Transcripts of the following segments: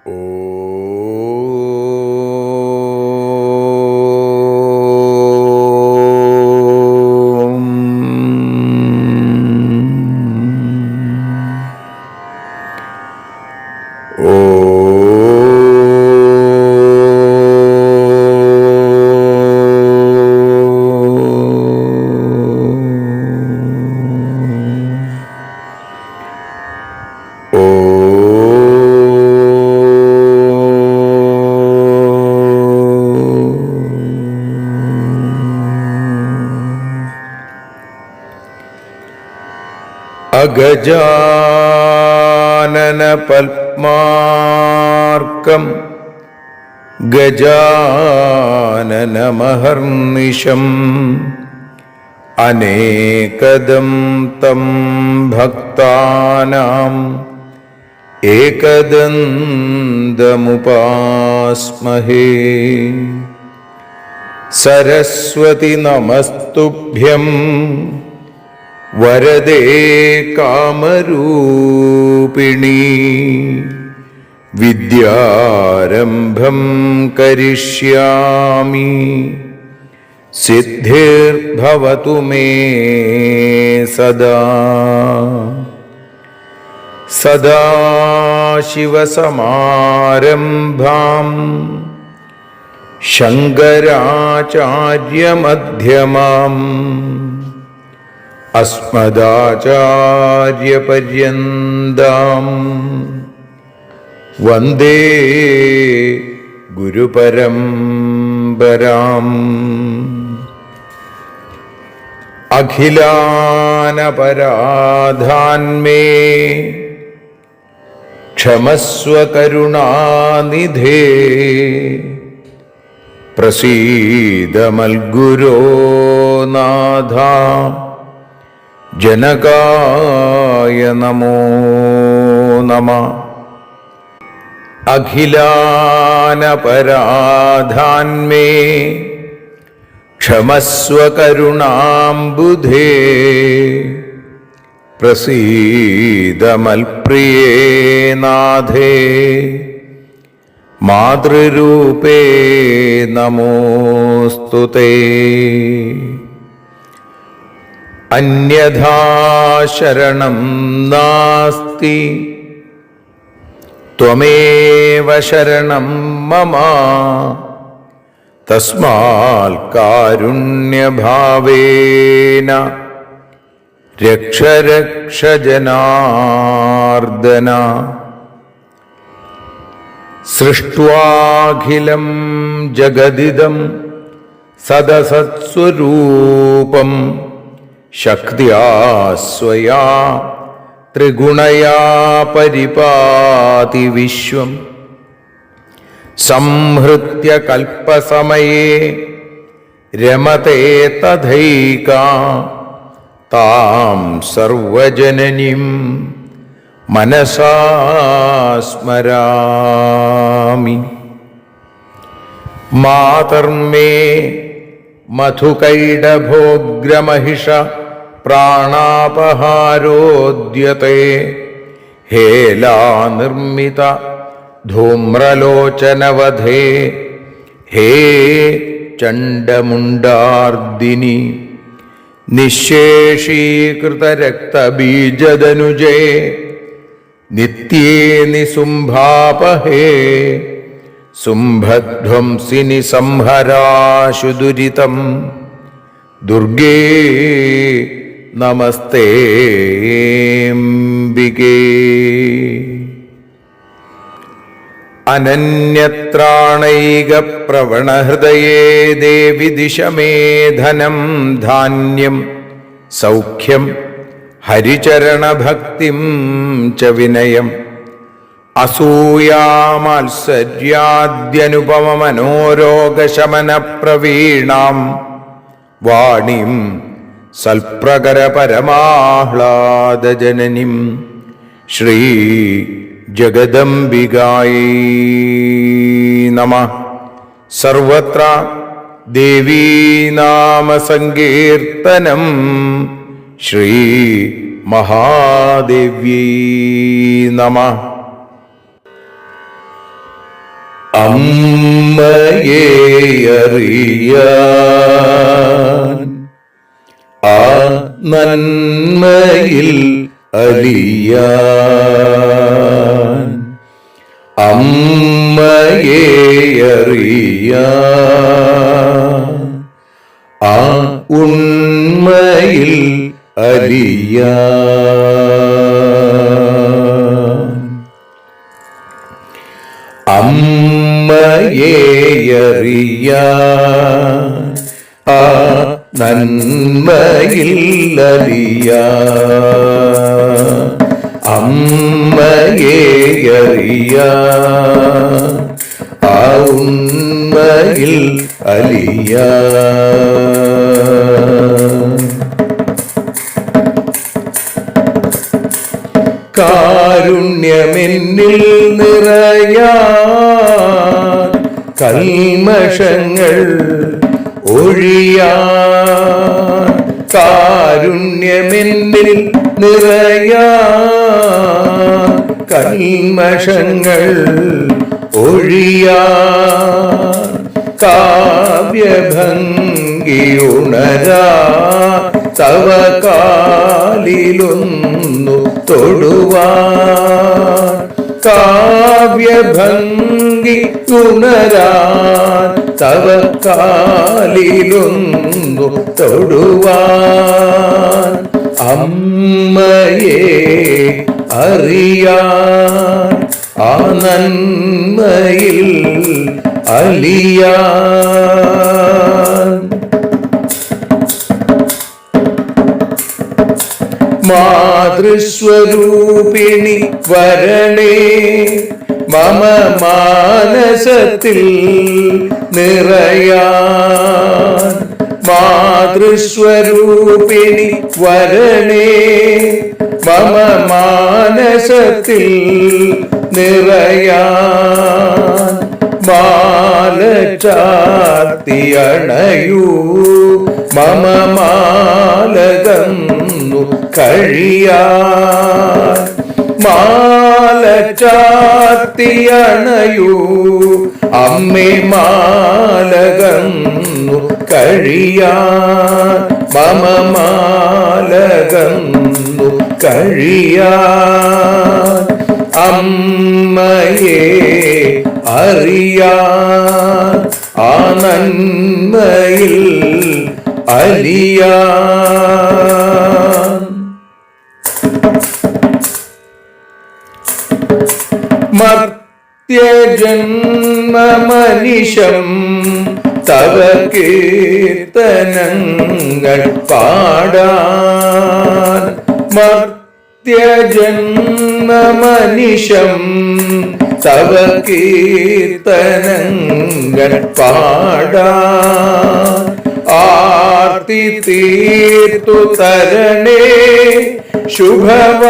അഗജാനന പത്മാർക്കം ഗജാനനമഹർനിശം അനേകദം തം ഭക്താനാം ഏകദന്തമുപാസ്മഹേ. സരസ്വതി നമസ്തുഭ്യം വരദേ കാമരൂപിണി. വിദ്യാരംഭം കരിഷ്യാമി സിദ്ധിർഭവതു മേ സദാ. സദാശിവസമാരംഭാം ശങ്കരാചാര്യമധ്യമാം അസ്മദാചാര്യപര്യന്താം വന്ദേ ഗുരുപരമ്പരാം. അഖിലാനപരാധാന്മേ ക്ഷമസ്വ കരുണാനിധേ. പ്രസീദ മൽഗുരോ നാഥ ജനകായ നമോ നമഃ. അഖിലാനപരാധാന്മേ ക്ഷമസ്വ കരുണാംബുധേ. പ്രസീദ മൽപ്രിയേ നാഥേ മാതൃരൂപേ നമോസ്തുതേ. അന്യഥാ ശരണം നാസ്തി ത്വമേവ ശരണം മമ. തസ്മാൽ കാരുണ്യഭാവേന രക്ഷ രക്ഷ ജനാർദ്ദന. സൃഷ്ട്വാഖിലം ജഗദിദം സദസത്സ്വരൂപം ശക്ത്യാ സ്വയാ ത്രിഗുണയാ പരിപാതി വിശ്വം. സംഹൃത്യ കൽപ്പസമയേ രമതേ തഥൈകാ താം സർവജനനീം മനസാ സ്മരാമി. മാതർമേ മധുകൈടഭോഗ്രമഹിഷ പ്രാണാപഹാരോദ്യത്തെ. ഹേലാനിർമ്മിത ധൂമ്രലോചനവധേ. ഹേ ചണ്ഡമുണ്ഡാർദിനി നിശേഷീകൃതരക്തബീജദനുജേ. നിത്യേ നിസുംഭാപഹേ സുംഭധ്വംസിനി സംഹരാശു ദുരിതം. ദുർഗേ നമസ്തേംബികേ. അനന്യത്രാണൈകപ്രവണഹൃദയേ ദേവി ദിശ മേ ധനം ധാന്യം സൗഖ്യം ഹരിചരണഭക്തിം ച വിനയം. അസൂയാമാത്സര്യാദ്യനുപമമനോരോഗശമനപ്രവീണാം വാണിം സൽപ്രകരപരമാഹ്ലാദജനനിം ശ്രീ ജഗദംബികായൈ നമഃ. സർവത്ര ദേവീനാമസങ്കീർത്തനം ശ്രീ മഹാദേവ്യൈ നമഃ. അമ്മയെ അറിയാൻ ആ നന്മയിൽ അലിയാൻ അമ്മയെ അറിയാൻ ആ ഉണ്മയിൽ അലിയാൻ അമ്മയെ അറിയാൻ ആ നന്മയിൽ അലിയാൻ അമ്മയെ അറിയാൻ ആ ഉണ്മയിൽ അലിയാൻ കാരുണ്യമെന്നിൽ നിറയാൻ കൽമഷങ്ങൾ ഒഴിയാൻ കാരുണ്യമെന്നിൽ നിറയാൻ കൽമഷങ്ങൾ ഒഴിയാൻ കാവ്യഭംഗി ഉണരാ തവ കാലിലൊന്നു തൊടുവാൻ കാവ്യഭംഗി ഉണരാൻ തവ കാലിലൊന്നു തൊടുവാൻ അമ്മയെ അറിയാൻ ആ നന്മയിൽ അലിയാൻ മാതൃസ്വരൂപിണി വരണേ മമ മാനസത്തിൽ നിറയാൻ മാതൃസ്വരൂപിണി വരണേ മമ മാനസത്തിൽ നിറയാൻ മാല ചാർത്തിയണയൂ മമ മാലകന്നു കഴിയാൻ മാല ചാർത്തിയണയൂ അമ്മേ മാലകന്നു കഴിയാൻ മമ മാലകന്നു കഴിയാൻ അമ്മയെ അറിയാൻ ആ നന്മയിൽ അലിയാൻ മർത്യജന്മമനിശം തവ കീർത്തനങ്ങൾ പാടാൻ മർത്യജന്മമനിശം തവ കീർത്തനങ്ങൾ പാടാൻ ആർത്തി തീർത്തു തരണേ ശുഭവാർത്തയെന്നിൽ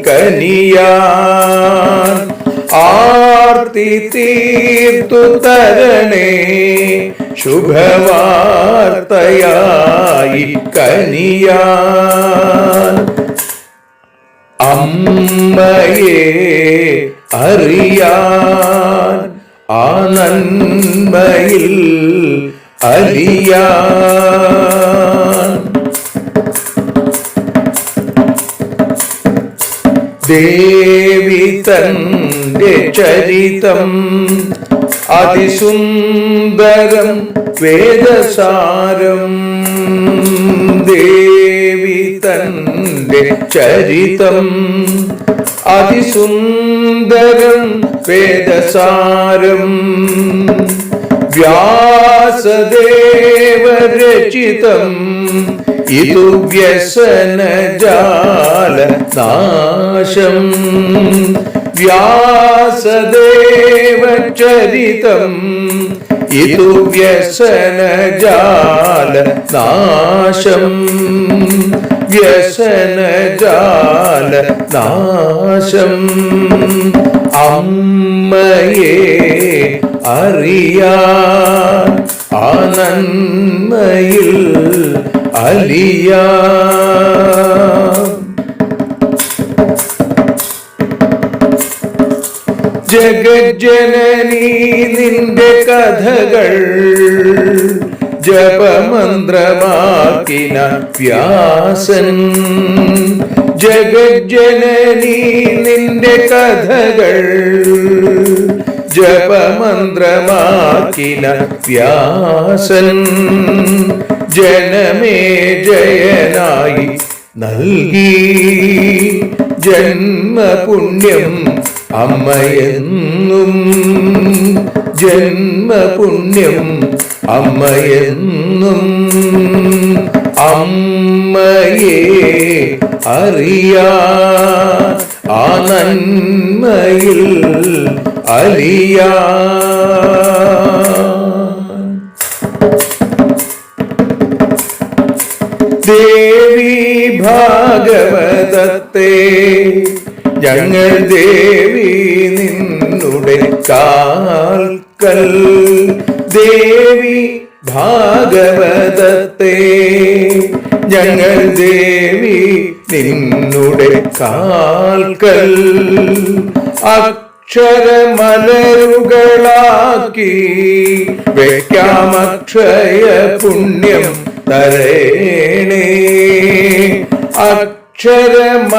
കനിയാൻ ആർത്തി തീർത്തു തരണേ ശുഭവാർത്തയായി കനിയാൻ അമ്മയെ അറിയാൻ ആ നന്മയിൽ അലിയാൻ ദേവി തന്റെ ചരിതം അതിസുന്ദരം വേദസാരം ദേവി തന്റെ ചരിതം അതിസുന്ദരം വേദസാരം വ്യാസദേവരചിതം ഇതു വ്യസനജാല നാശം വ്യാസദേവചരിതം ഇതു വ്യസനജാല നാശം വ്യസനജാല നാശം അമ്മയെ അറിയാൻ ആ നന്മയിൽ അലിയാൻ ജഗജ്ജനനീ നിന്റെ കഥകൾ ജപമന്ത്രമാക്കിന വ്യാസൻ. ജഗജ്ജനനീ നിന്റെ കഥകൾ ജപമന്ത്രമാക്കിന വ്യാസൻ. ജനമേ ജയനായി നൽകി ജന്മപുണ്യം അമ്മയെന്നും. ജന്മപുണ്യം അമ്മയെന്നും. അമ്മയെ അറിയാ ആ നന്മയിൽ അലിയാ. ദേവി ഭാഗവതത്തെ ഞങ്ങൾ ദേവി നിന്നുടെ കാൽക്കൽ. ദേവി ഭാഗവതത്തെ ഞങ്ങൾ ദേവി നിന്നുടെ കാൽക്കൽ. അക്ഷരമലരുകളാക്കി വെക്കാമക്ഷയ പുണ്യം തരേണേ. അക്ഷരമലരുകളാക്കി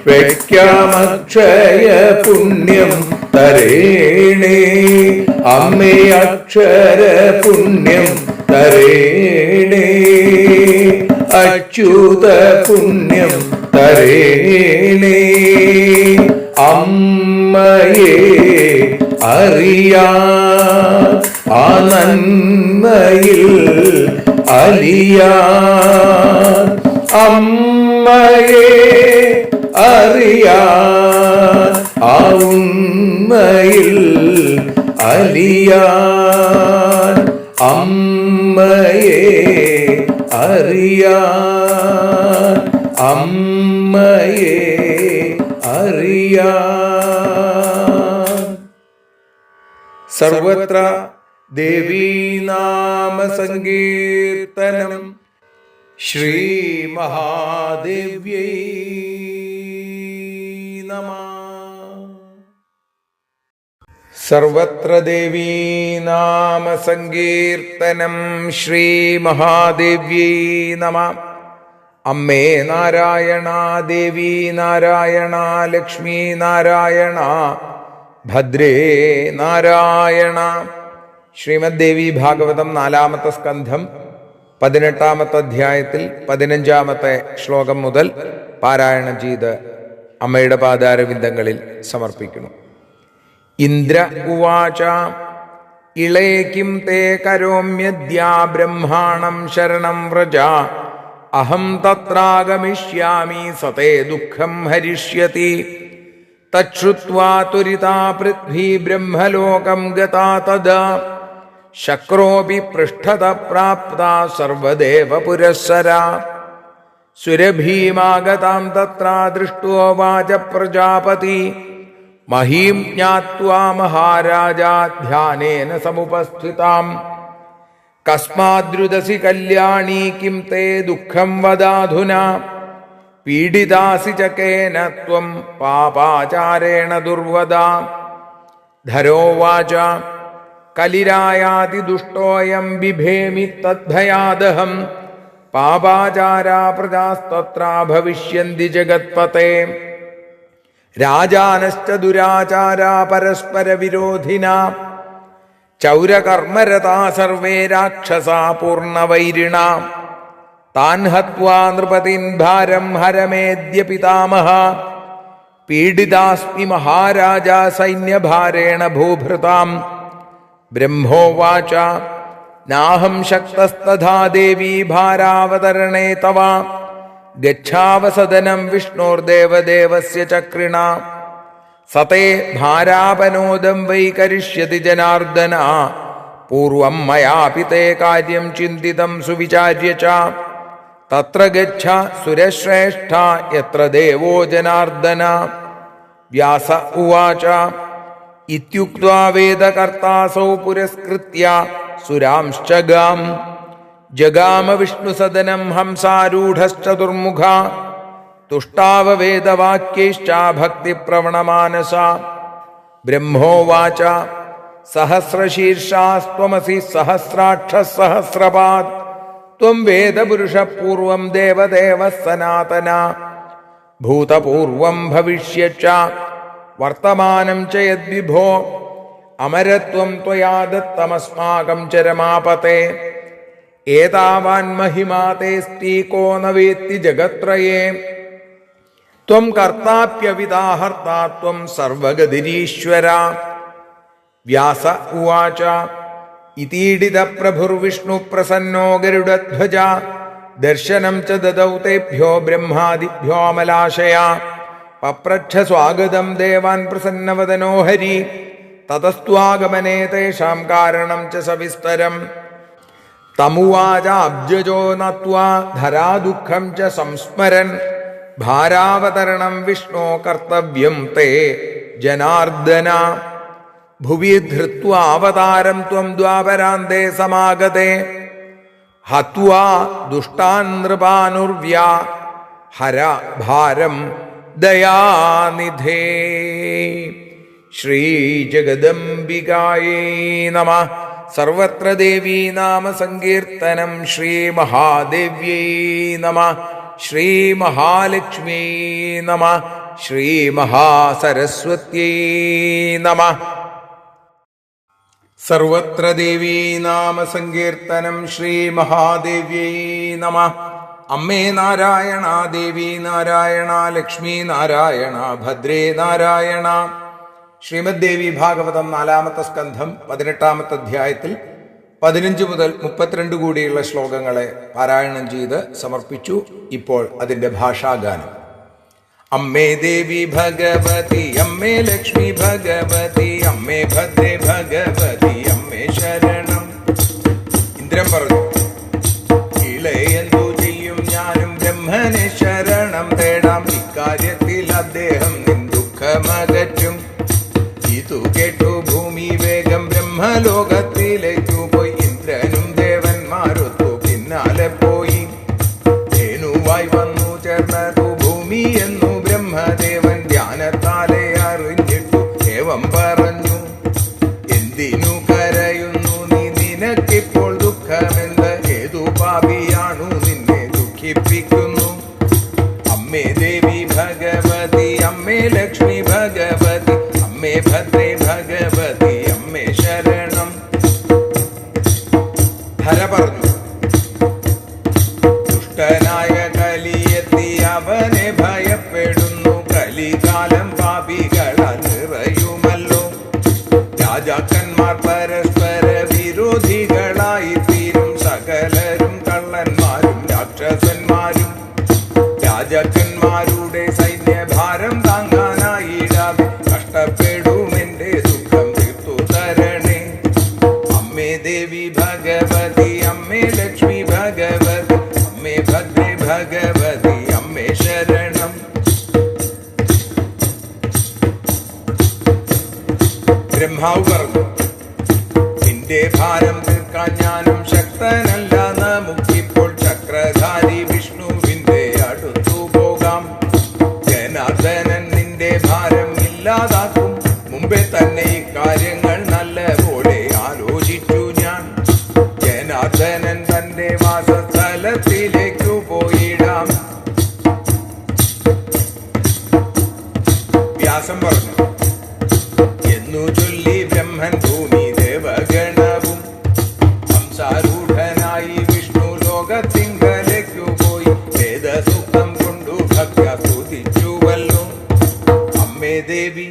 വെക്കാമക്ഷയ പുണ്യം തരേണേ. അമ്മേ അക്ഷര പുണ്യം തരേണേ. അച്യുത പുണ്യം തരേണേ. അമ്മയെ അറിയാ ആ നന്മയിൽ അലിയാ. അമ്മയെ അറിയാ ആ ഉണ്മയിൽ അലിയാ. അമ്മയെ അറിയാ. അമ്മയെ അറിയാ. സർവത്ര ദേവീനാമ സങ്കീർത്തനം. ശ്രീ മഹാദേവ്യൈ നമഃ. സർവത്ര ദേവീനാമ സങ്കീർത്തനം. ശ്രീ മഹാദേവ്യൈ നമഃ. അമ്മേ നാരായണ, ദേവി നാരായണ, ലക്ഷ്മി നാരായണ, ഭദ്രേ നാരായണ. ശ്രീമദ് ദേവി ഭാഗവതം 4-ാമത്തെ സ്കന്ധം 18-ാമത്തെ അധ്യായത്തിൽ 15-ാമത്തെ ശ്ലോകം മുതൽ പാരായണം ചെയ്ത് അമ്മയുടെ പാദാരവിന്ദങ്ങളിൽ സമർപ്പിക്കുന്നു. ഇന്ദ്ര ഉവാച ഇളേകിം തേ കരോമ്യദ്യാ ബ്രഹ്മാണം ശരണം വ്രജ. അഹം തത്രാഗമിഷ്യാമി സതേ ദുഃഖം ഹരിഷ്യതി. തച്ഛ്രുത്വാ ത്വരിതാ പൃഥ്വീ ബ്രഹ്മലോകം ഗതാ തദാ. ശക്രോപി പൃഷ്ഠത പ്രാപ്താ സർവദേവ പുരസ്സരാ. സുരഭീമാഗതാം തത്രാ ദൃഷ്ടോവാച പ്രജാപതി. മഹീം ജ്ഞാത്വാ മഹാരാജാ ധ്യാനേന സമുപസ്ഥിതാം. കസ്മാദ്രുദസി കല്യാണീ കിം തേ ദുഃഖം വദാധുനാ. പീഡിതാസി ച കേന ത്വം പാപാചാരേണ ദുർവദാ. ധരോവാച കലിരായാതി ദുഷ്ടോയം ബിഭേമി തദ്ഭയാദഹം. പാപാചാരാ പ്രജാസ്തത്രാ ഭവിഷ്യന്തി ജഗത്പതേ. രാജാനശ്ച ദുരാചാരാ പരസ്പര വിരോധിനാ. ചൗരകർമ്മരതാ സർവേ രാക്ഷസാ പൂർണ്ണവൈരിണാ. താൻ ഹത്വാ നൃപതിൻ ഭാരം ഹരമേദ്യ പിതാമഹ. പീഡിതാസ്മി മഹാരാജ സൈന്യഭാരേണ ഭൂഭൃതാം. ബ്രഹ്മോവാച നാഹം ശക്തസ്തഥാ ദേവീ ഭാരാവതരണേ തവ. ഗച്ഛാവസദനം വിഷ്ണോർദേവദേവസ്യ ചക്രിണ. സതേ ഭാരാപനോദം വൈ കരിഷ്യതി ജനാർദ്ദന. പൂർവം മയാപി തേ കാര്യം ചിന്തിതം സുവിചാര്യ ച. തത്ര ഗച്ഛ സുരശ്രേഷ്ഠ യത്ര ദേവോ ജനാർദ്ദന. വ്യാസ ഉവാച ഇത്യുക്ത്വാ വേദകർത്താസൗ പുരസ്കൃത്യ സുരാംശ്ച ഗാം. ജഗാമ വിഷ്ണുസദനം ഹംസാരൂഢശ്ചതുർമുഖ. തുഷ്ടാവവേദവാക്യൈശ്ച ഭക്തിപ്രവണമാനസ. ബ്രഹ്മോവാച സഹസ്രശീർഷാസ്ത്വമസി സഹസ്രാക്ഷഃ സഹസ്രപാദ് ത്വം വേദപുരുഷഃ പൂർവം ദേവദേവഃ സനാതന ഭൂതപൂർവം ഭവിഷ്യച്ച വർത്തമാനം ച യദ്വിഭോ അമരത്വം ത്വയാ ദത്തമസ്മാകം ച രമാപതേ ഏതാവാൻ മഹിമാ തേസ്തി കോ ന വേത്തി ജഗത്രയേ ത്വം കർത്താപ്യവിതാഹർത്താ ത്വം സർവഗതിരീശ്വര. വ്യാസ ഉവാച ഇതീഡിത പ്രഭുർവിഷ്ണു പ്രസന്നോ ഗരുഡധ്വജ ദർശനം ച ദദൗ തേഭ്യോ ബ്രഹ്മാദിഭ്യോ അമലാശയാ പപ്രച്ഛ സ്വാഗതം ദേവാൻ പ്രസന്നവദനോ ഹരി തതസ്ത്വാഗമനേ തേഷാം കാരണം ച സവിസ്തരം. തമുവാച അബ്ജജോ നത്വാ ധരാദുഃഖം ച സംസ്മരൻ ഭാരാവതരണം വിഷ്ണോ കർത്തവ്യം തേ ജനാർദ്ദന. ഭുവി ധൃത്വാവതാരം ത്വം ദ്വാപരാന്തേ സമാഗതേ ഹത്വാ ദുഷ്ടാൻ നൃപാനുർവ്യാ ഹര ഭാരം ദയാനിധേ. ശ്രീജഗദംബികായേ നമഃ. സർവത്ര ദേവീ നാമ സങ്കീർത്തനം. ശ്രീമഹാദേവ്യൈ നമഃ. ശ്രീമഹാലക്ഷ്മ്യൈ നമഃ. ശ്രീമഹാസരസ്വത്यै നമഃ. സർവത്ര ദേവീ നാമ സങ്കീർത്തനം. ശ്രീമഹാദേവ്യൈ നമഃ. അമ്മേ നാരായണ, ദേവി നാരായണ, ലക്ഷ്മി നാരായണ, ഭദ്രേ നാരായണ. ശ്രീമദ് ദേവി ഭാഗവതം 4-ാമത്തെ സ്കന്ധം 18-ാമത്തെ അധ്യായത്തിൽ 15 മുതൽ 32 കൂടിയുള്ള ശ്ലോകങ്ങളെ പാരായണം ചെയ്ത് സമർപ്പിച്ചു. ഇപ്പോൾ അതിൻ്റെ ഭാഷാഗാനം. അമ്മേ ദേവി ഭഗവതി, അമ്മേ ലക്ഷ്മി ഭഗവതി, അമ്മേ ഭദ്രേ ഭഗവതി, അമ്മേ ശരണം. ഇന്ദ്രൻ പറഞ്ഞു, ഇളയെന്തു ചെയ്യും ഞാനും ബ്രഹ്മനെ ശരണം തേടാം. ഇക്കാര്യത്തിൽ അദ്ദേഹം നിൻ ദുഃഖമകറ്റും. ഇതു കേട്ടു ഭൂമി വേഗം ബ്രഹ്മലോകത്തിലേക്കു പോയി. ഇന്ദ്രനും ദേവന്മാരൊത്തു പിന്നാലെ പോയി. ധേനുവായി വന്നു ചേർന്നതു ഭൂമി എന്നു ബ്രഹ്മദേവൻ ധ്യാനത്താലെ അറിഞ്ഞിട്ടു ഏവം പറഞ്ഞു, എന്തിനു കരയുന്നു നീ? നിനക്കിപ്പോൾ ദുഃഖമെന്ത്? ഏതു പാപിയാണു നിന്നെ ദുഃഖിപ്പിക്കുന്നു? അമ്മേ ദേവി ഭഗവതി, അമ്മേ ലക്ഷ്മി ഭഗവതി, അമ്മേ ഭദ്രേ ഭഗവതി, അമ്മേ ശരണം. ഹര പറഞ്ഞു, ദുഷ്ടനായ കലിയെത്തി അവനെ ഭയപ്പെടുന്നു. കലികാലം പാപികളാൽ നിറയുമല്ലോ. രാജാക്കന്മാർ പരസ്പര വിരോധികളായി തീരും. സകലരും കള്ളന്മാരും രാക്ഷസന്മാരും. രാജാക്കന്മാരുടെ സൈന്യഭാരം താങ്ങാനായിടാതെ കഷ്ടപ്പെടുമെന്റെ ദുഃഖം തീർത്തു തരണേ. അമ്മേ ദേവി ഭഗവതി, അമ്മേ ലക്ഷ്മി ഭഗവതി, അമ്മേ ഭദ്രേ ഭഗവതി, അമ്മേ ശരണം. ബ്രഹ്മാവ് പറഞ്ഞു, നിന്റെ ഭാരം തീർക്കാൻ ഞാനും ശക്തനല്ല. നമുക്കിപ്പോൾ ചക്രധാരി വിഷ്ണുവിന്റെ അടുത്തു പോകാം. ജനാർദ്ദനൻ നിന്റെ ഭാരം ഇല്ലാതാക്കും. മുമ്പേ തന്നെ ഇക്കാര്യങ്ങൾ നല്ലപോലെ ആലോചിച്ചു ഞാൻ. ജനാർദ്ദനൻ തന്റെ വാസസ്ഥലത്തിലേക്കു പോയിടാം. വ്യാസം പറഞ്ഞു എന്നു ചൊല്ലി ബ്രഹ്മൻ ഭൂമി ദേവഗണവും ഹംസാരൂഢനായി വിഷ്ണു ലോകത്തിങ്കലേക്കു പോയി. വേദസൂക്തം കൊണ്ടു ഭക്ത്യ സ്തുതിച്ചുവല്ലോ. അമ്മേ ദേവി,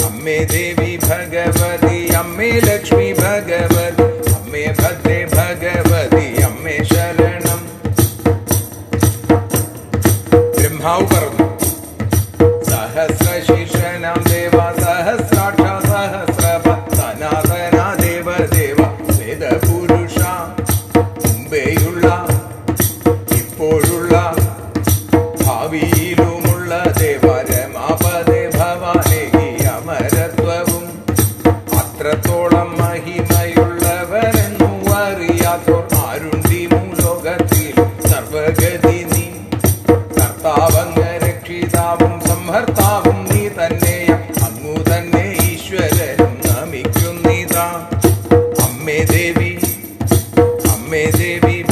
അമ്മേ ദേവി ഭഗവതി, അമ്മേ ലക്ഷ്മി ഭഗവതി, അമ്മേ ഭദ്രേ ഭഗവതി, അമ്മേ ശരണം. ബ്രഹ്മാവ് പറഞ്ഞു, സഹസ്രശീർഷനാം ദേവ സഹസ്രാക്ഷ സഹസ്രപാദ സനാതന ദേവദേവ വേദപുരുഷ. മുമ്പേയുള്ള ഇപ്പോഴുള്ള ഭാവിയിലുമുള്ള ദേവ രമാപദേ ഭവാനേകി അമരത്വവും. അത്രത്തോളം മഹിമയുള്ളവരെന്നു അറിയാത്തോർ ആരുണ്ടി മൂലോകത്തിൽ സർവഗതി നീ. കർത്താവ് സംഹർത്താവും നീ തന്നെയം അങ്ങു തന്നെ ഈശ്വരനും നമിക്കുന്നിതാ. അമ്മേ ദേവി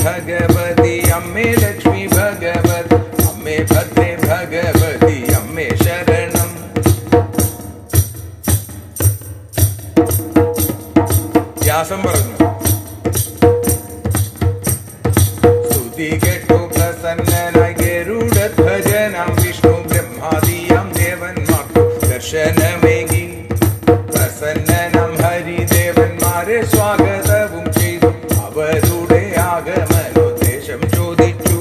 ഭഗവതി അമ്മേ ലക്ഷ്മി ഭഗവതി അമ്മേ ഭദ്രേ ഭഗവതി അമ്മേ ശരണം. വ്യാസം പറഞ്ഞു, സ്തുതി കേട്ടു പ്രസന്നനായി ഗരുഡധ്വജനാം വിഷ്ണു ബ്രഹ്മാദിയാം ദേവന്മാർക്കു ദർശനമേകി. പ്രസന്നനാം ഹരിദേവന്മാരെ സ്വാഗതവും ചെയ്തു. അവരുടെ ആഗമനോദ്ദേശം ചോദിച്ചു.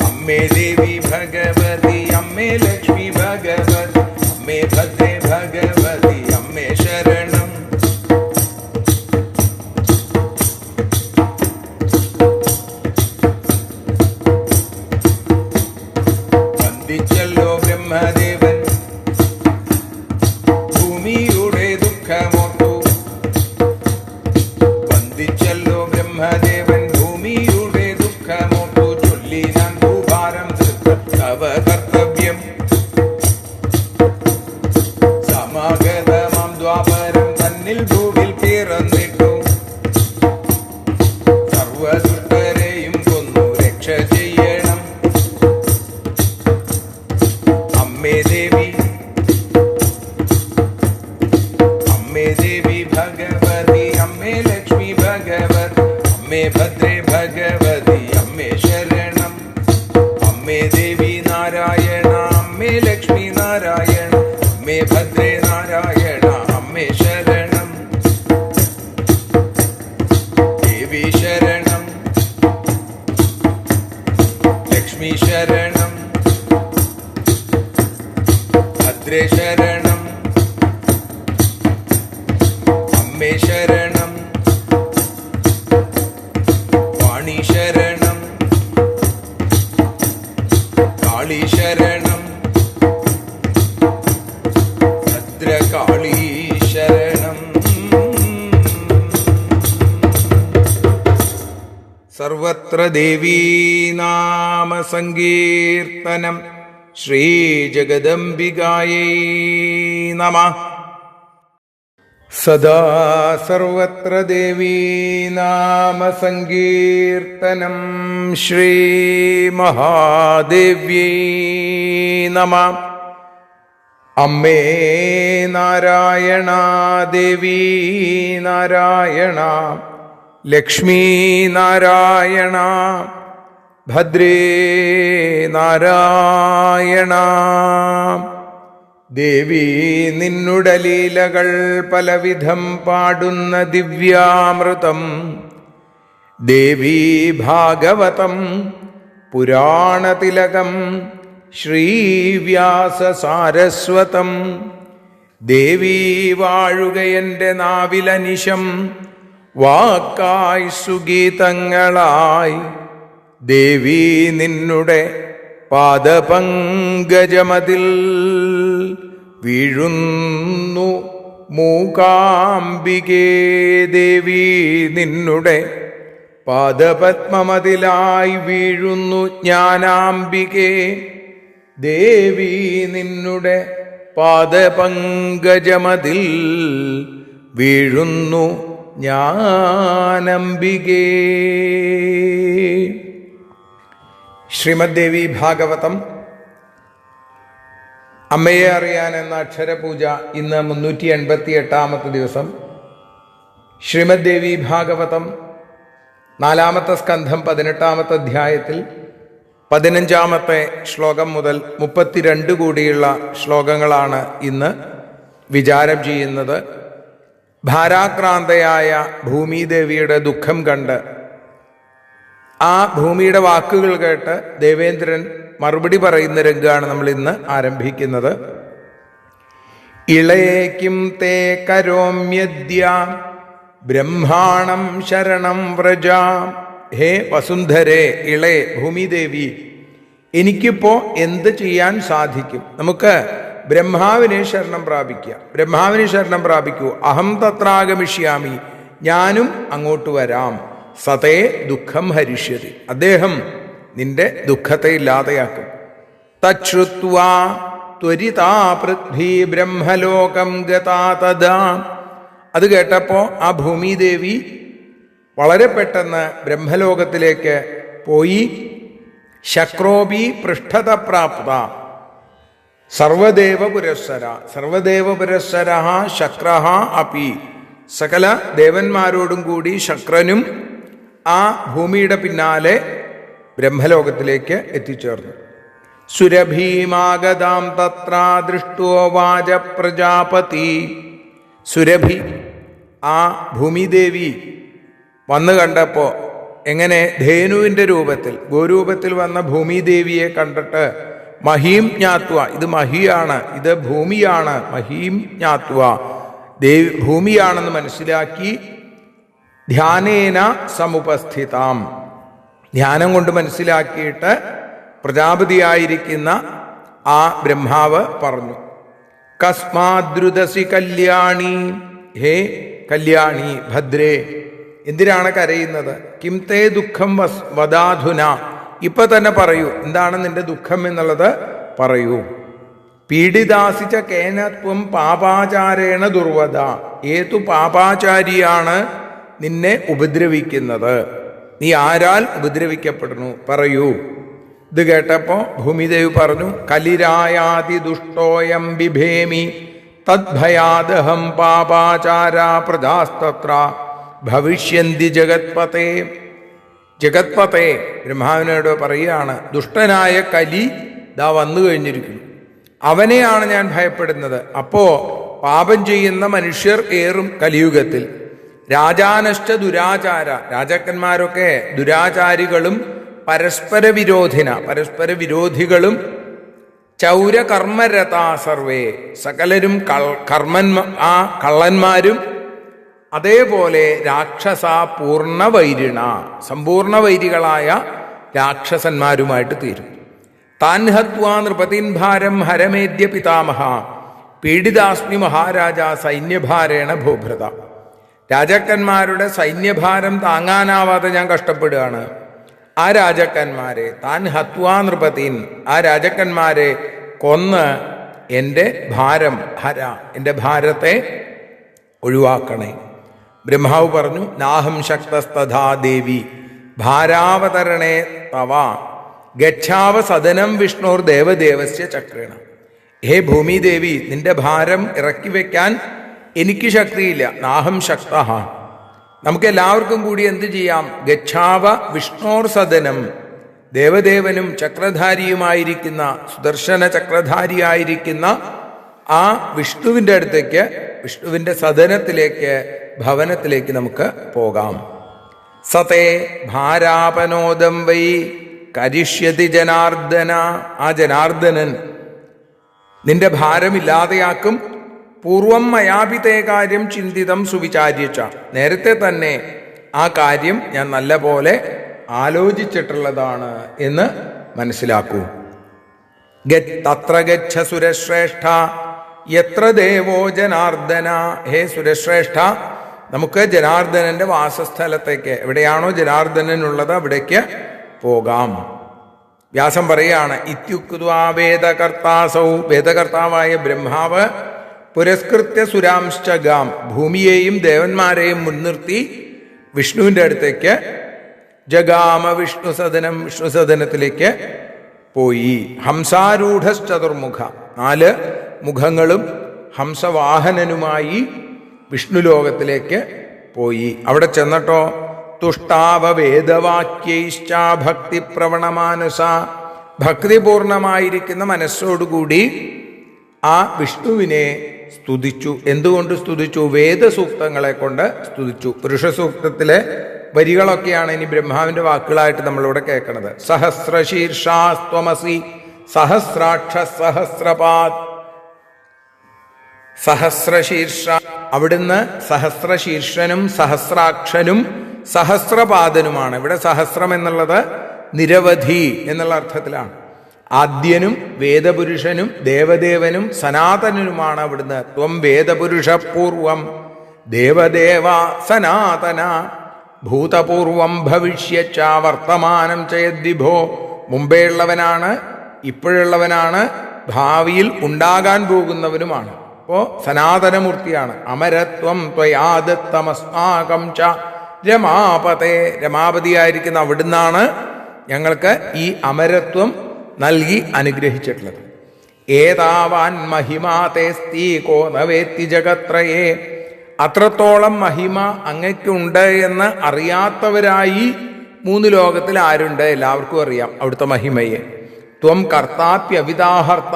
അമ്മേ ദേവി ഭഗവതി അമ്മേ ലക്ഷ്മി ഭഗവതി അമ്മേ ഭദ്രേ ഭഗവതി അമ്മേ ശരണം. വന്ദിച്ചല്ലോ ബ്രഹ്മദേവൻ ഭൂമിയുടെ ദുഃഖമോർത്തു. വന്ദിച്ചല്ലോ ബ്രഹ്മദേവൻ ഭൂമിയുടെ ദുഃഖമോർത്തു. ചൊല്ലിനാൻ ഭൂഭാരം തൃപ്ത തവ കർത്തവ്യം. സമാഗതമാം ദ്വാപരം തന്നിൽ ഭൂവിൽ പിറന്നിട്ടു. സർവദുഷ്ടരെയും കൊന്നു രക്ഷ ചെയ്യണം. അമ്മേ ദേവി ഭഗവതി അമ്മേ ലക്ഷ്മി ഭഗവതി അമ്മേ ഭദ്രേ ഭഗവതി അമ്മേ ശരണം. അമ്മേ ദേവി നാരായണ അമ്മേ ലക്ഷ്മി നാരായണ അമ്മേ ഭദ്രേ നാരായണ അമ്മേ ശരണം. ദേവി ശരണം ലക്ഷ്മി ശരണം ഭദ്രേ ശരണം അമ്മേ ശരണം. വാണി ശരണം കാളി ശരണം ഭദ്രകാളി ശരണം. സർവത്ര ദേവീ നാമ സങ്കീർത്തനം. ശ്രീ ജഗദംബികായൈ നമഃ. സദാ സർവത്ര ദേവീ നാമ സങ്കീർത്തനം. ശ്രീ മഹാദേവ്യൈ നമഃ. അമ്മേ നാരായണ ദേവീ നാരായണ ലക്ഷ്മീ നാരായണ ഭദ്രേ നാരായണ. ദേവി നിന്നുടെ ലീലകൾ പലവിധം പാടുന്ന ദിവ്യാമൃതം. ദേവി ഭാഗവതം പുരാണതിലകം ശ്രീവ്യാസസാരസ്വതം. ദേവി വാഴുകയെൻ്റെ നാവിലനിശം വാക്കായി സുഗീതങ്ങളായി. ദേവി നിന്നുടെ പാദപങ്കജമതിൽ വീഴുന്നു മൂകാംബികേ. ദേവി നിന്നുടെ പാദപത്മമതിലായി വീഴുന്നു ജ്ഞാനാംബികേ. ദേവി നിന്നുടെ പാദപങ്കജമതിൽ വീഴുന്നു ജ്ഞാനംബികേ. ശ്രീമദ് ദേവി ഭാഗവതം അമ്മയെ അറിയാൻ എന്ന അക്ഷരപൂജ ഇന്ന് 388 ദിവസം. ശ്രീമദ് ദേവി ഭാഗവതം 4-ാമത്തെ സ്കന്ധം 18-ാമത്തെ അധ്യായത്തിൽ 15-ാമത്തെ ശ്ലോകം മുതൽ 32 കൂടിയുള്ള ശ്ലോകങ്ങളാണ് ഇന്ന് വിചാരം ചെയ്യുന്നത്. ഭാരാക്രാന്തയായ ഭൂമിദേവിയുടെ ദുഃഖം കണ്ട് ആ ഭൂമിയുടെ വാക്കുകൾ കേട്ട് ദേവേന്ദ്രൻ മറുപടി പറയുന്ന രംഗമാണ് നമ്മൾ ഇന്ന് ആരംഭിക്കുന്നത്. ഇളയേക്കും തേ കരോമ്യദ്യ ബ്രഹ്മാണം ശരണം വ്രജ. ഹേ വസുന്ധരേ, ഇളേ ഭൂമിദേവി, എനിക്കിപ്പോൾ എന്ത് ചെയ്യാൻ സാധിക്കും? നമുക്ക് ബ്രഹ്മാവിനെ ശരണം പ്രാപിക്കുക. ബ്രഹ്മാവിനെ ശരണം പ്രാപിക്കൂ. അഹം തത്രാഗമിഷ്യാമി, ഞാനും അങ്ങോട്ട് വരാം. സതേ ദുഃഖം ഹരിഷ്യതി, അദ്ദേഹം നിന്റെ ദുഃഖത്തെ ഇല്ലാതെയാക്കും. തച്ഛ്രുത്വാ ത്വരിതാ പൃഥ്വീ ബ്രഹ്മലോകം ഗതാ തദാ. അത് കേട്ടപ്പോൾ ആ ഭൂമിദേവി വളരെ പെട്ടെന്ന് ബ്രഹ്മലോകത്തിലേക്ക് പോയി. ശക്രോപി പൃഷ്ഠത പ്രാപ്ത സർവദേവ പുരസ്സര. സർവദേവ പുരസ്സര ശക്ര അപി. സകല ദേവന്മാരോടും കൂടി ശക്രനും ആ ഭൂമിയുടെ പിന്നാലെ ബ്രഹ്മലോകത്തിലേക്ക് എത്തിച്ചേർന്നു. സുരഭീമാഗതാം തത്ര ദൃഷ്ടോവാച പ്രജാപതി. സുരഭി ആ ഭൂമിദേവി വന്നു കണ്ടപ്പോൾ എങ്ങനെ ധേനുവിൻ്റെ രൂപത്തിൽ ഗോരൂപത്തിൽ വന്ന ഭൂമിദേവിയെ കണ്ടിട്ട് മഹീം ജ്ഞാത്വ, ഇത് മഹിയാണ്, ഇത് ഭൂമിയാണ്, മഹീം ജ്ഞാത്വ, ഭൂമിയാണെന്ന് മനസ്സിലാക്കി ധ്യാനേന സമുപസ്ഥിതാം, ധ്യാനം കൊണ്ട് മനസ്സിലാക്കിയിട്ട് പ്രജാപതിയായിരിക്കുന്ന ആ ബ്രഹ്മാവ് പറഞ്ഞു, കസ്മാദ്രുതസി കല്യാണി, ഹേ കല്യാണി ഭദ്രേ, എന്തിനാണ് കരയുന്നത്? കിം തേ ദുഃഖം വദാധുന, ഇപ്പൊ തന്നെ പറയൂ, എന്താണ് നിന്റെ ദുഃഖം എന്നുള്ളത് പറയൂ. പീഡിതാസിച്ച കേനത്വം പാപാചാരേണ ദുർവദ, ഏതു പാപാചാരിയാണ് നിന്നെ ഉപദ്രവിക്കുന്നത്? നീ ആരാൽ ഉപദ്രവിക്കപ്പെടുന്നു പറയൂ. ഇത് കേട്ടപ്പോ ഭൂമിദേവി പറഞ്ഞു, കലിരായാതി ദുഷ്ടോയം ബിഭേമി തദ്ഭയാദഹം പാപാചാര പ്രജാസ്തത്ര ഭവിഷ്യന്തി ജഗത്പതേ. ജഗത്പതേ ബ്രഹ്മാവിനോട് പറയുകയാണ്, ദുഷ്ടനായ കലി ദാ വന്നു കഴിഞ്ഞിരിക്കുന്നു, അവനെയാണ് ഞാൻ ഭയപ്പെടുന്നത്. അപ്പോ പാപം ചെയ്യുന്ന മനുഷ്യർ ഏറും കലിയുഗത്തിൽ. രാജാനശ്ച ദുരാചാര, രാജാക്കന്മാരൊക്കെ ദുരാചാരികളും പരസ്പര വിരോധികളും ചൗരകർമ്മരതാ സർവേ, സകലരും കള്ളന്മാരും അതേപോലെ രാക്ഷസ പൂർണ്ണവൈരിണ, സമ്പൂർണ്ണ വൈരികളായ രാക്ഷസന്മാരുമായിട്ട് തീരും. താൻ ഹത്വാ നൃപതിൻ ഭാരം ഹരമേദ്യ പിതാമഹ പീഡിതാസ്മി മഹാരാജ സൈന്യഭാരേണ ഭൂഭൃത. രാജാക്കന്മാരുടെ സൈന്യഭാരം താങ്ങാനാവാതെ ഞാൻ കഷ്ടപ്പെടുകയാണ്. ആ രാജാക്കന്മാരെ താൻ ഹത്വാ നൃപതിൻ, ആ രാജാക്കന്മാരെ കൊന്ന് എൻ്റെ ഭാരം ഹര, എൻ്റെ ഭാരത്തെ ഒഴിവാക്കണേ. ബ്രഹ്മാവ് പറഞ്ഞു, നാഹം ശക്തസ്തഥാ ദേവി ഭാരാവതരണേ തവ ഗച്ഛാവ സദനം വിഷ്ണുർ ദേവദേവസ്യ ചക്രേണ. ഹേ ഭൂമിദേവി, നിന്റെ ഭാരം ഇറക്കി വെക്കാൻ എനിക്ക് ശക്തിയില്ല. നാഹം ശക്ത. നമുക്ക് എല്ലാവർക്കും കൂടി എന്ത് ചെയ്യാം? ഗച്ഛാവ വിഷ്ണോർ സദനം, ദേവദേവനും ചക്രധാരിയുമായിരിക്കുന്ന സുദർശന ചക്രധാരിയായിരിക്കുന്ന ആ വിഷ്ണുവിൻ്റെ അടുത്തേക്ക്, വിഷ്ണുവിൻ്റെ സദനത്തിലേക്ക്, ഭവനത്തിലേക്ക് നമുക്ക് പോകാം. സതേ ഭാരാപനോദം വൈ കരിഷ്യതി ജനാർദ്ദന. ആ ജനാർദ്ദനൻ നിന്റെ ഭാരമില്ലാതെയാക്കും. പൂർവം മയാപിതേ കാര്യം ചിന്തിതം സുവിചാരിച്ച, നേരത്തെ തന്നെ ആ കാര്യം ഞാൻ നല്ല പോലെ ആലോചിച്ചിട്ടുള്ളതാണ് എന്ന് മനസ്സിലാക്കൂ. തത്ര ഗച്ഛ സുരശ്രേഷ്ഠ യത്ര ദേവോ ജനാർദ്ദന. ഹേ സുരശ്രേഷ്ഠ, നമുക്ക് ജനാർദ്ദനന്റെ വാസസ്ഥലത്തേക്ക്, എവിടെയാണോ ജനാർദ്ദനനുള്ളത് അവിടേക്ക് പോകാം. വ്യാസം പറയാണ്, ഇത്യുക്ത്വാ വേദകർത്താസൗ, വേദകർത്താവായ ബ്രഹ്മാവ് പുരസ്കൃത്യ സുരാംശ്ചഗാം, ഭൂമിയെയും ദേവന്മാരെയും മുൻനിർത്തി വിഷ്ണുവിൻ്റെ അടുത്തേക്ക് ജഗാമ വിഷ്ണുസദനം, വിഷ്ണുസദനത്തിലേക്ക് പോയി. ഹംസാരൂഢശ്ചതുർമുഖ, 4 മുഖങ്ങളും ഹംസവാഹനനുമായി വിഷ്ണുലോകത്തിലേക്ക് പോയി. അവിടെ ചെന്നിട്ടോ തുഷ്ടാവ വേദവാക്യൈശ്ച ഭക്തി പ്രവണമാനസ, ഭക്തിപൂർണമായിരിക്കുന്ന മനസ്സോടുകൂടി ആ വിഷ്ണുവിനെ സ്തുതിച്ചു. എന്തുകൊണ്ട് സ്തുതിച്ചു? വേദസൂക്തങ്ങളെ കൊണ്ട് സ്തുതിച്ചു. പുരുഷ സൂക്തത്തിലെ വരികളൊക്കെയാണ് ഇനി ബ്രഹ്മാവിന്റെ വാക്കുകളായിട്ട് നമ്മളിവിടെ കേൾക്കുന്നത്. സഹസ്രശീർഷാസ്ത്വമസി സഹസ്രാക്ഷ സഹസ്രപാദ്. സഹസ്രശീർഷ, അവിടുന്ന് സഹസ്രശീർഷനും സഹസ്രാക്ഷനും സഹസ്രപാദനുമാണ്. ഇവിടെ സഹസ്രം എന്നുള്ളത് നിരവധി എന്നുള്ള അർത്ഥത്തിലാണ്. ആദ്യനും വേദപുരുഷനും ദേവദേവനും സനാതനനുമാണ് അവിടുന്ന്. ത്വം വേദപുരുഷ പൂർവം ദേവദേവ സനാതന ഭൂതപൂർവം ഭവിഷ്യച്ച വർത്തമാനം ചയദ്വിഭോ. മുമ്പേ ഉള്ളവനാണ്, ഇപ്പോഴുള്ളവനാണ്, ഭാവിയിൽ ഉണ്ടാകാൻ പോകുന്നവനുമാണ്. അപ്പോ സനാതനമൂർത്തിയാണ്. അമരത്വം ത്വയാദത്തമസ്മാകം ച രമാപതേ, രമാപതിയായിരിക്കുന്ന അവിടുന്നാണ് ഞങ്ങൾക്ക് ഈ അമരത്വം നൽകി അനുഗ്രഹിച്ചിട്ടുള്ളത്. ഏതാവാൻ മഹിമാതേസ്തി കോ നവേത്തി ജഗത്രയേ, അത്രത്തോളം മഹിമ അങ്ങയ്ക്കുണ്ട് എന്ന് അറിയാത്തവരായി 3 ലോകത്തിൽ ആരുണ്ട്? എല്ലാവർക്കും അറിയാം അവിടുത്തെ മഹിമയെ. ത്വം കർത്താപ്യവിതാഹർത്ത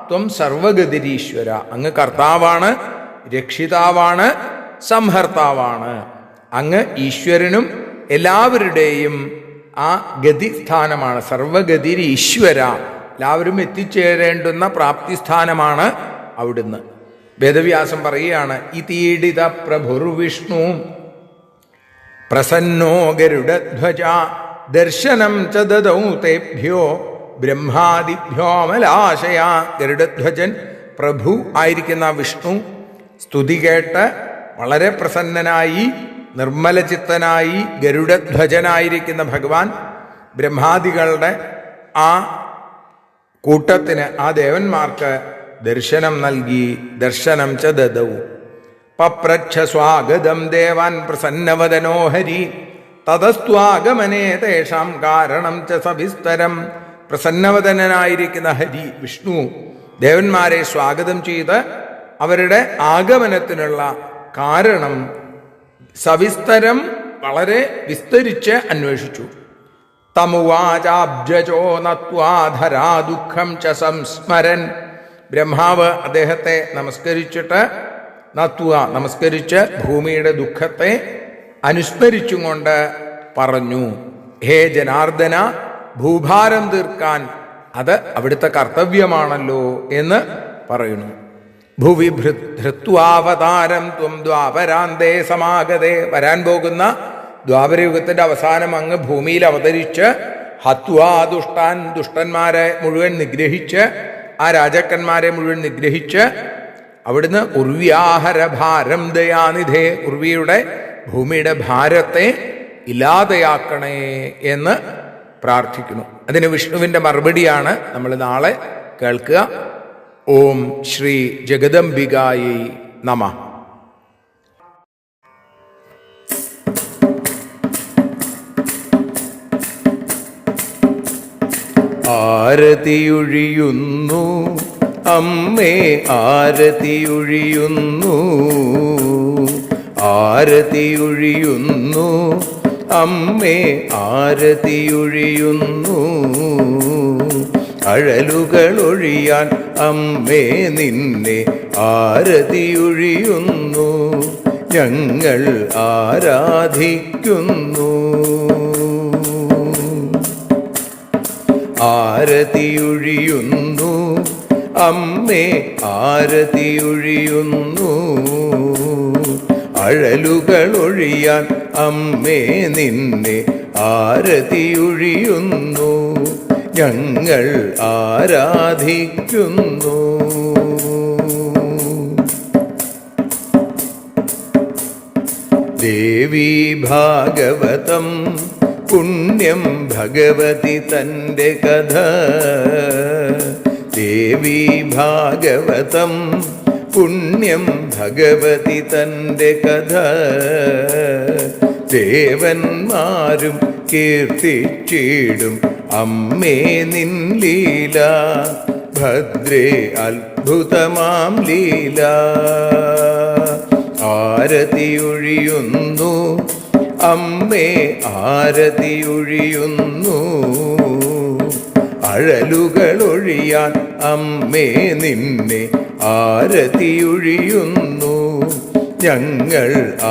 ത്വം സർവഗതിരീശ്വര, അങ്ങ് കർത്താവാണ്, രക്ഷിതാവാണ്, സംഹർത്താവാണ്. അങ്ങ് ഈശ്വരനും എല്ലാവരുടെയും ആ ഗതിസ്ഥാനമാണ്. സർവഗതിരീശ്വര, എല്ലാവരും എത്തിച്ചേരേണ്ടുന്ന പ്രാപ്തിസ്ഥാനമാണ് അവിടുന്ന്. വേദവ്യാസം പറയുകയാണ്, ഇതീഡിത പ്രഭുർവിഷ്ണു പ്രസന്നോ ഗരുഡധ്വജ ദർശനം ച ദദൗ തേഭ്യോ ബ്രഹ്മാദിഭ്യോമലാശയ. ഗരുഡധ്വജൻ പ്രഭു ആയിരിക്കുന്ന വിഷ്ണു സ്തുതി കേട്ട് വളരെ പ്രസന്നനായി, നിർമ്മലചിത്തനായി ഗരുഡധ്വജനായിരിക്കുന്ന ഭഗവാൻ ബ്രഹ്മാദികളുടെ ആ കൂട്ടത്തിന്, ആ ദേവന്മാർക്ക് ദർശനം നൽകി. ദർശനം ച ദദൗ പപ്രച്ഛ സ്വാഗതം ദേവാൻ പ്രസന്നവദനോ ഹരി തതസ്ത്വാഗമനേ തേഷാം കാരണം ച സവിസ്തരം. പ്രസന്നവദനായിരിക്കുന്ന ഹരി വിഷ്ണു ദേവന്മാരെ സ്വാഗതം ചെയ്ത് അവരുടെ ആഗമനത്തിനുള്ള കാരണം സവിസ്തരം വളരെ വിസ്തരിച്ച് അന്വേഷിച്ചു. തമുവാചാബ്ജോ നത്വാധരാ ദുഃഖം ച സംസ്മരൻ. ബ്രഹ്മാവ് അദ്ദേഹത്തെ നമസ്കരിച്ചിട്ട്, നമസ്കരിച്ച് ഭൂമിയുടെ ദുഃഖത്തെ അനുസ്മരിച്ചും കൊണ്ട് പറഞ്ഞു, ഹേ ജനാർദ്ദന, ഭൂഭാരം തീർക്കാൻ അത് അവിടുത്തെ കർത്തവ്യമാണല്ലോ എന്ന് പറയുന്നു. ഭുവി ധൃത്വാവതാരം ത്വം ദ്വാപരാന്തേ സമാഗതേ. വരാൻ പോകുന്ന ദ്വാപരയുഗത്തിന്റെ അവസാനം അങ്ങ് ഭൂമിയിൽ അവതരിച്ച് ഹത്വാ ദുഷ്ടാൻ, ദുഷ്ടന്മാരെ മുഴുവൻ നിഗ്രഹിച്ച്, ആ രാജാക്കന്മാരെ മുഴുവൻ നിഗ്രഹിച്ച് അവിടുന്ന് ഉർവ്യാഹര ഭാരം ദയാനിധേ, ഉർവിയുടെ ഭൂമിയുടെ ഭാരത്തെ ഇല്ലാതെയാക്കണേ എന്ന് പ്രാർത്ഥിക്കുന്നു. അതിന് വിഷ്ണുവിന്റെ മറുപടിയാണ് നമ്മൾ നാളെ കേൾക്കുക. ഓം ശ്രീ ജഗദംബികായൈ നമഃ. ആരതിയൊഴിയുന്നു അമ്മേ, ആരതിയൊഴിയുന്നു, ആരതിയൊഴിയുന്നു അമ്മേ, ആരതിയൊഴിയുന്നു. അഴലുകളൊഴിയാൻ അമ്മേ നിന്നെ ആരതിയൊഴിയുന്നു, ഞങ്ങൾ ആരാധിക്കുന്നു. ആരതിയൊഴിയുന്നു അമ്മേ, ആരതിയൊഴിയുന്നു. അഴലുകളൊഴിയാൻ അമ്മേ നിന്നെ ആരതിയൊഴിയുന്നു, ഞങ്ങൾ ആരാധിക്കുന്നു. ദേവി ഭാഗവതം പുണ്യം ഭഗവതി തൻ്റെ കഥ. ദേവി ഭാഗവതം പുണ്യം ഭഗവതി തൻ്റെ കഥ. ദേവന്മാരും കീർത്തിച്ചിടും അമ്മേ നിൻ ലീല, ഭദ്രേ അത്ഭുതമാം ലീല. ആരതിയൊഴിയുന്നു അമ്മേ, ആരതിയൊഴിയുന്നു. അഴലുകളൊഴിയാൻ അമ്മേ നിന്നെ ആരതിയൊഴിയുന്നു, ഞങ്ങൾ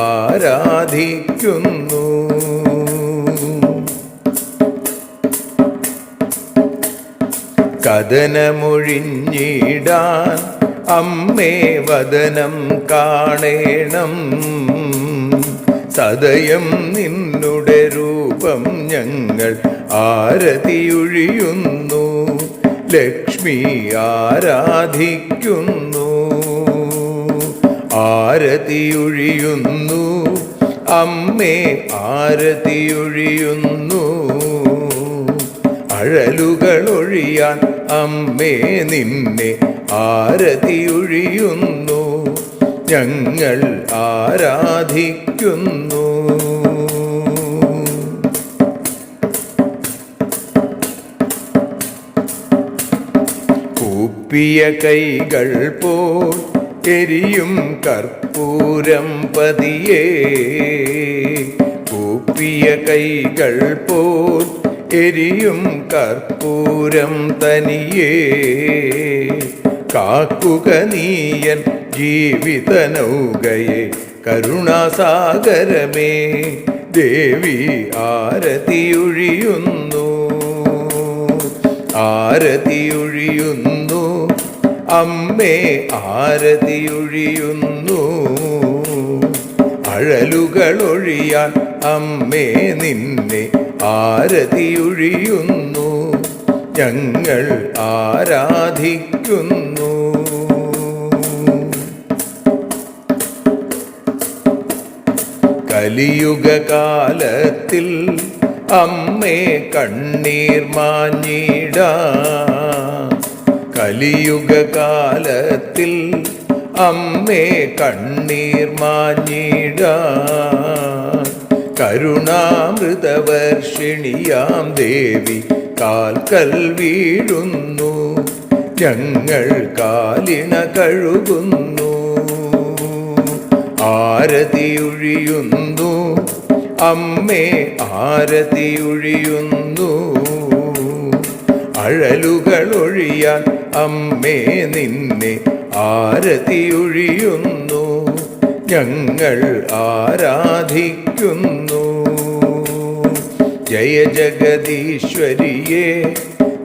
ആരാധിക്കുന്നു. കഥനമൊഴിഞ്ഞിടാൻ അമ്മേ വദനം കാണേണം, സദയം നിന്നുടെ രൂപം ഞങ്ങൾ ആരതിയൊഴിയുന്നു, ലക്ഷ്മി ആരാധിക്കുന്നു. ആരതിയൊഴിയുന്നു അമ്മേ, ആരതിയൊഴിയുന്നു. അഴലുകളൊഴിയാൻ അമ്മേ നിന്നെ ആരതിയൊഴിയുന്നു, ഞങ്ങൾ ആരാധിക്കുന്നു. കൂപ്പിയ കൈകൾ പോൽ എരിയും കർപ്പൂരം പതിയേ, കൂപ്പിയ കൈകൾ പോൽ എരിയും കർപ്പൂരം തനിയേ, കാക്കുക നീയൻ ജീവിത നൗകയെ കരുണാസാഗരമേ, ദേവി ആരതിയൊഴിയുന്നു, ആരതിയൊഴിയുന്നു, അമ്മേ ആരതിയൊഴിയുന്നു. അഴലുകളൊഴിയാൻ അമ്മേ നിന്നെ ആരതിയൊഴിയുന്നു, ഞങ്ങൾ ആരാധിക്കുന്നു. കലിയുഗകാലത്തിൽ അമ്മേ കണ്ണീർ മാഞ്ഞിടാ, കലിയുഗകാലത്തിൽ അമ്മേ കണ്ണീർ മാഞ്ഞിടാ, കരുണാമൃതവർഷിണിയാം ദേവി കാൽക്കൽ വീഴുന്നു, ഞങ്ങൾ കാലിണ കഴുകുന്നു. ആരതിയൊഴിയുന്നു അമ്മേ ആരതിയൊഴിയുന്നു, അഴലുകളൊഴിയാൻ അമ്മേ നിന്നെ ആരതിയൊഴിയുന്നു, ഞങ്ങൾ ആരാധിക്കുന്നു. ജയ ജഗദീശ്വരിയേ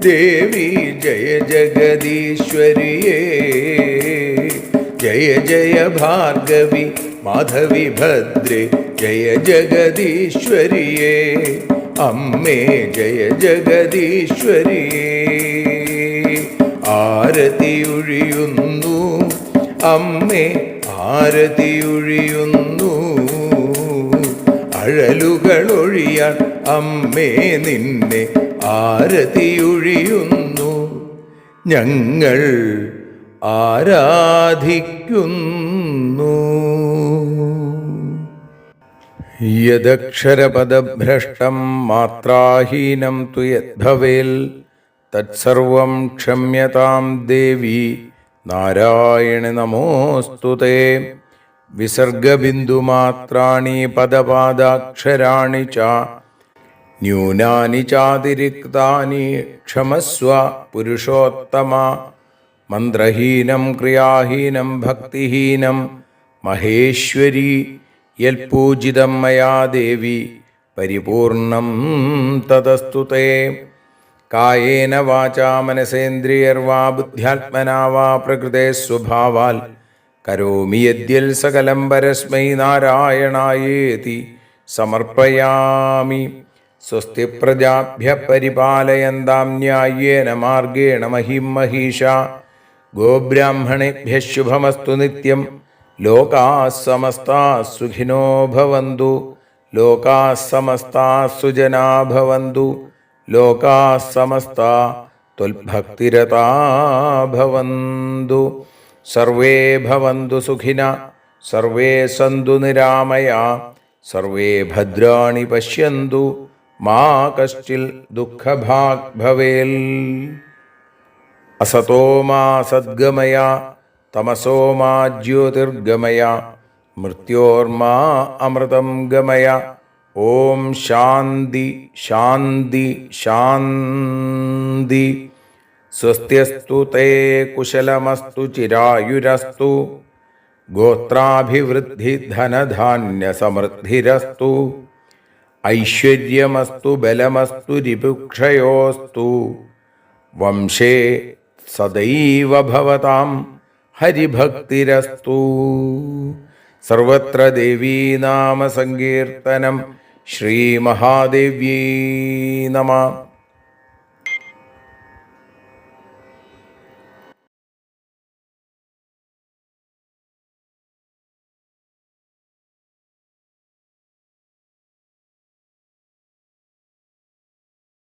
ദേവി, ജയ ജഗദീശ്വരിയേ, ജയ ജയ ഭാർഗവി മാധവി ഭദ്രേ, ജയ ജഗദീശ്വരിയേ അമ്മേ, ജയ ജഗദീശ്വരിയേ. ആരതിയൊഴിയുന്നു അമ്മേ ആരതിയൊഴിയുന്നു, അഴലുകളൊഴിയാൻ അമ്മേ നിന്നെ ആരതിയൊഴിയുന്നു, ഞങ്ങൾ ആരാധിക്കുന്നു. യദക്ഷരപദഭ്രഷ്ടം മാത്രാഹീനം തു യദ്ഭവേൽ തത്സർവം ക്ഷമ്യതാം ദേവി നാരായണ നമോസ്തുതേ. വിസർഗബിന്ദുമാത്രാണി പദപാദാക്ഷരാണി ച ന്യൂനാനി ചാതിരിക്താനി ക്ഷമസ്വ പുരുഷോത്തമ. മന്ത്രഹീനം ക്രിയാഹീനം ഭക്തിഹീനം മഹേശ്വരി യൽപൂജിതം മയാ ദേവി പരിപൂർണം തദസ്തുതേ. കായേന വാചാ മനസേന്ദ്രിയർവാ ബുദ്ധ്യാത്മനാ വാ പ്രകൃതേ സ്വഭാവാൽ കരോമി യദ്യൽ സകലം പരസ്മൈ നാരായണായേതി സമർപ്പയാമി. സ്വസ്തി പ്രജാഭ്യഃ പരിപാലയന്താം ന്യായേന മാർഗേണ മഹിം മഹീഷാ. ഗോബ്രാഹ്മണേഭ്യഃ ശുഭമസ്തു നിത്യം. ലോകാഃ സമസ്താഃ സുഖിനോ ഭവന്തു. ലോകാഃ സമസ്താഃ സുജനാ ഭവന്തു. ലോകാഃ സമസ്താഃ ത്വൽഭക്തിരതാ ഭവന്തു. സർവേ ഭവന്തു സുഖിനഃ. സർവേ സന്തു നിരാമയാഃ. സർവേ ഭദ്രാണി പശ്യന്തു. മാ കശ്ചിൽ ദുഃഖഭാഗ് ഭവേൽ. അസതോ മാ സദ്ഗമയ തമസോ മാ ജ്യോതിർഗമയ മൃത്യോർമാ അമൃതം ഗമയ. ഓം ശാന്തി ശാന്തി ശാന്തി. സ്വസ്ത്യസ്തു തേ കുശലമസ്തു ചിരായുരസ്തു. ഗോത്രാഭിവൃദ്ധി ധനധാന്യ സമൃദ്ധിരസ്തു. ഐശ്വര്യമസ്തു ബലമസ്തു രിപുക്ഷയോസ്തു. വംശേ സദൈവ ഭവതാം ഹരിഭക്തിരസ്തു. സർവത്ര ദേവീനാമ സങ്കീർത്തനം. ശ്രീമഹാദേവ്യൈ നമഃ.